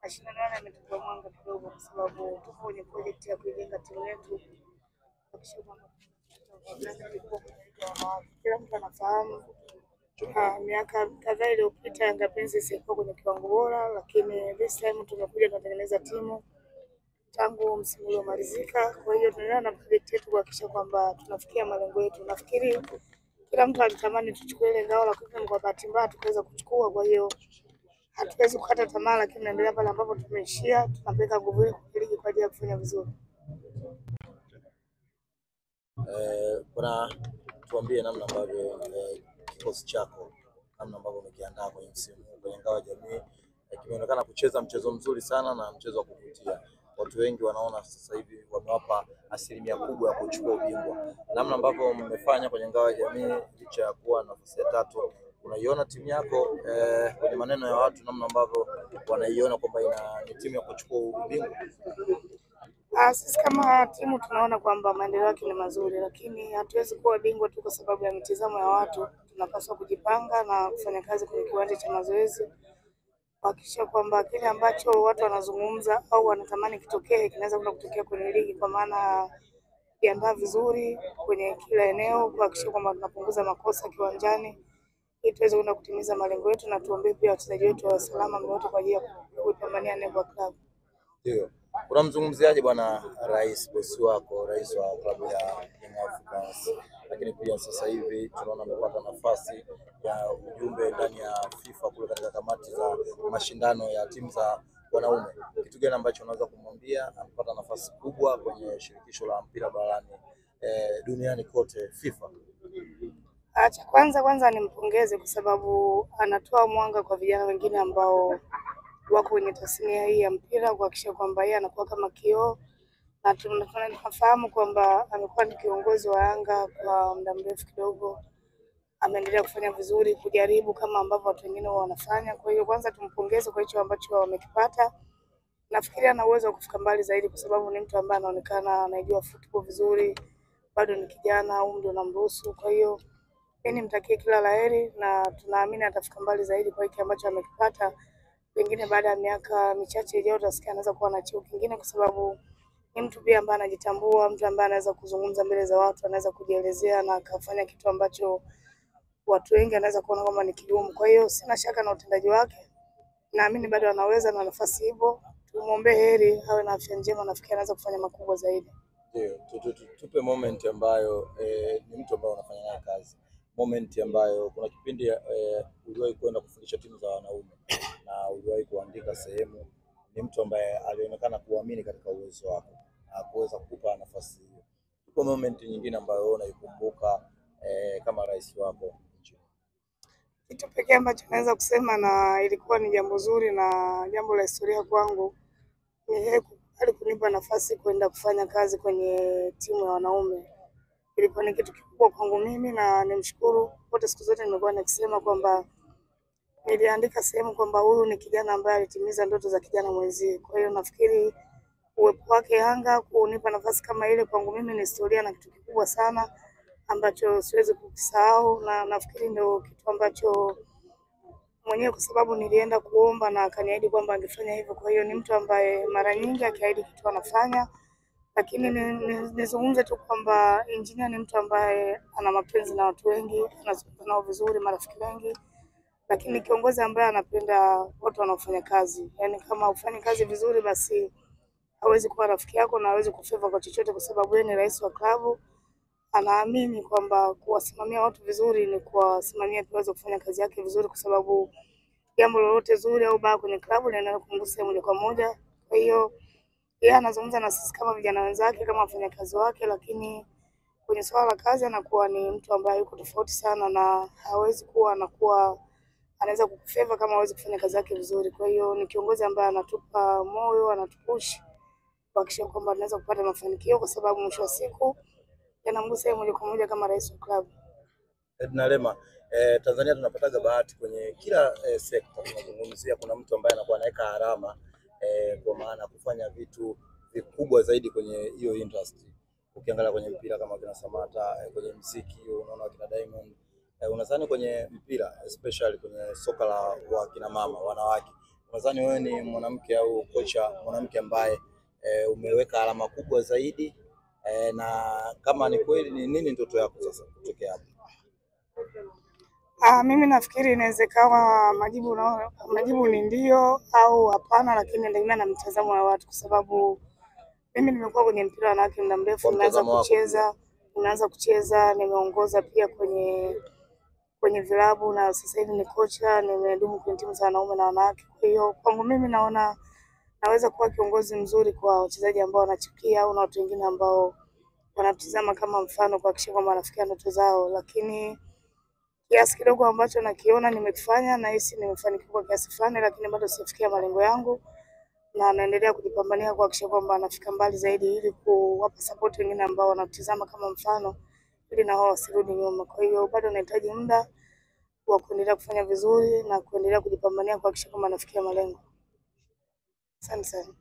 Mashindano yametupa mwanga kidogo kwa sababu tuko kwenye project ya kujenga timu yetu. Kila mtu anafahamu miaka kadhaa iliyopita Yanga Princess ilikuwa kwenye kiwango bora, lakini this time tumekuja kutengeneza timu tangu msimu uliomalizika. Kwa hiyo tunaendelea na project yetu kuhakikisha kwamba tunafikia malengo yetu. Nafikiri kila mtu alitamani tuchukue ile ngao, lakini kwa bahati mbaya tukaweza kuchukua. Kwa hiyo hatuwezi kukata tamaa, lakini tunaendelea pale ambapo tumeishia. Tunapeka nguvu ili kwa ajili ya kufanya vizuri. Kuna tuambie namna ambavyo kikosi chako namna ambavyo umekiandaa kwenye msimu kwenye ngao ya jamii kimeonekana kucheza mchezo mzuri sana na mchezo wa kuvutia. Watu wengi wanaona sasa hivi wamewapa asilimia kubwa ya kuchukua ubingwa. Namna ambavyo mmefanya kwenye ngao ya jamii licha ya kuwa nafasi ya 3, unaiona timu yako kwenye maneno ya watu namna ambavyo wanaiona kwamba ni timu ya kuchukua ubingwa? Sisi kama timu tunaona kwamba maendeleo yake ni mazuri, lakini hatuwezi kuwa bingwa tu kwa sababu ya mitazamo ya watu. Tunapaswa kujipanga na kufanya kazi kwenye kiwanja cha mazoezi, kuhakikisha kwamba kile ambacho watu wanazungumza au wanatamani kitokee kinaweza kwenda kutokea kwenye ligi, kwa maana kuandaa vizuri kwenye kila eneo, kuhakikisha kwamba tunapunguza makosa kiwanjani ili tuweze kwenda kutimiza malengo yetu, na tuombee pia wachezaji wetu wa salama wote kwa ajili ya kupambania nembo ya klabu. Ndio. Unamzungumziaje bwana rais, bosi wako, rais wa klabu ya Young Africans, lakini pia sasa hivi tunaona amepata nafasi ya ujumbe ndani ya FIFA kule katika kamati za mashindano ya timu za wanaume. Kitu gani ambacho unaweza kumwambia? Amepata nafasi kubwa kwenye shirikisho la mpira barani duniani kote, FIFA. Acha kwanza nimpongeze kwa sababu anatoa mwanga kwa vijana wengine ambao wako kwenye tasnia hii ya mpira, kuhakikisha kwamba yeye anakuwa kama kioo, na tunafahamu kwamba amekuwa ni kiongozi wa Yanga kwa muda mrefu kidogo. Ameendelea kufanya vizuri, kujaribu kama ambavyo watu wengine wanafanya. Kwa hiyo kwanza tumpongeze kwa hicho ambacho wamekipata. Nafikiri ana uwezo wa kufika mbali zaidi kwa sababu ni mtu ambaye anaonekana anajua football vizuri, bado ni kijana, umri unamruhusu. Kwa hiyo mimi nimtakie kila laheri na tunaamini atafika mbali zaidi kwa hiki ambacho amekipata. Pengine baada ya miaka michache ijayo tutasikia anaweza kuwa na cheo kingine, kwa sababu ni mtu pia ambaye anajitambua, mtu ambaye anaweza kuzungumza mbele za watu, anaweza kujielezea na akafanya kitu ambacho watu wengi anaweza kuona kama ni kigumu. Kwa hiyo sina shaka na utendaji wake, naamini bado anaweza na nafasi hivyo. Tumuombe heri, awe na afya njema, nafikiri anaweza kufanya makubwa zaidi. Ndio, tupe moment ambayo ni mtu ambaye unafanya naye kazi. Moment ambayo kuna kipindi uliwahi kwenda kufundisha timu za wanaume na uliwahi kuandika sehemu, ni mtu ambaye alionekana kuamini katika uwezo wako na kuweza kukupa nafasi hiyo. Tupo moment nyingine ambayo unaikumbuka kama rais wako? Kitu pekee ambacho naweza kusema na ilikuwa ni jambo zuri na jambo la historia kwangu ni yeye kunipa nafasi kwenda kufanya kazi kwenye timu ya wanaume. Ilikuwa ni kitu kikubwa kwangu mimi na nimshukuru. Wote siku zote nimekuwa nikisema kwamba niliandika sehemu kwamba huyu ni kijana ambaye alitimiza ndoto za kijana mwenzie. Kwa hiyo nafikiri uwepo wake Yanga kunipa nafasi kama ile kwangu mimi ni historia na kitu kikubwa sana ambacho siwezi kukisahau, na nafikiri ndio kitu ambacho mwenyewe, kwa sababu nilienda kuomba na akaniahidi kwamba angefanya hivyo. Kwa hiyo ni mtu ambaye mara nyingi akiahidi kitu anafanya. Lakini nizungumze tu kwamba Engineer ni mtu ambaye ana mapenzi na watu wengi, anazungumza nao vizuri, marafiki wengi, lakini kiongozi ambaye anapenda watu wanaofanya kazi. Yaani kama ufanye kazi vizuri, basi hawezi kuwa rafiki yako na hawezi kufeva kwa chochote, kwa sababu yeye ni rais wa klabu. Anaamini kwamba kuwasimamia watu vizuri ni kuwasimamia tuweze kufanya kazi yake vizuri, kwa sababu jambo lolote zuri au baya kwenye klabu linaenda kumgusa moja kwa moja. Kwa hiyo yeye anazungumza na sisi kama vijana wenzake, kama wafanyakazi wake, lakini kwenye swala la kazi anakuwa ni mtu ambaye yuko tofauti sana na hawezi kuwa anaweza kukufeva kama hawezi kufanya kazi yake vizuri. Kwa hiyo ni kiongozi ambaye anatupa moyo, anatupush kuhakikisha kwamba tunaweza kupata mafanikio, kwa sababu mwisho wa siku yanamgusa moja kwa moja kama rais wa klabu. Edna Lema, Tanzania tunapataga bahati kwenye kila sekta. Tunazungumzia kuna mtu ambaye anakuwa anaweka alama kwa maana kufanya vitu vikubwa zaidi kwenye hiyo industry. Ukiangalia kwenye mpira kama kina Samata, kwenye muziki unaona kina Diamond. Unadhani kwenye mpira especially kwenye soka la wakina mama wanawake, unadhani wewe ni mwanamke au kocha mwanamke ambaye umeweka alama kubwa zaidi na kama ni kweli, ni nini ndoto yako sasa kutokea hapo? Mimi nafikiri inawezekana majibu ni ndio au hapana, lakini inategemea na mtazamo wa watu, kwa sababu mimi nimekuwa kwenye mpira wa wanawake muda mrefu, nimeanza kucheza, nimeongoza pia kwenye vilabu na sasa hivi ni kocha, nimedumu kwenye timu za wanaume na wanawake. Kwa hiyo kwangu mimi naona naweza kuwa kiongozi mzuri kwa wachezaji ambao wanachipukia au na watu wengine ambao wanatizama kama mfano kuhakikisha kwamba wanafikia ndoto zao, lakini kiasi kidogo ambacho nakiona nimekifanya na hisi nimefanikiwa kwa kiasi fulani, lakini bado sijafikia malengo yangu na naendelea kujipambania kuhakikisha kwamba nafika mbali zaidi ili kuwapa support wengine ambao wanatizama kama mfano ili na wao wasirudi nyuma. Kwa hiyo bado nahitaji muda wa kuendelea kufanya vizuri na kuendelea kujipambania kuhakikisha kwamba nafikia malengo. Asante sana.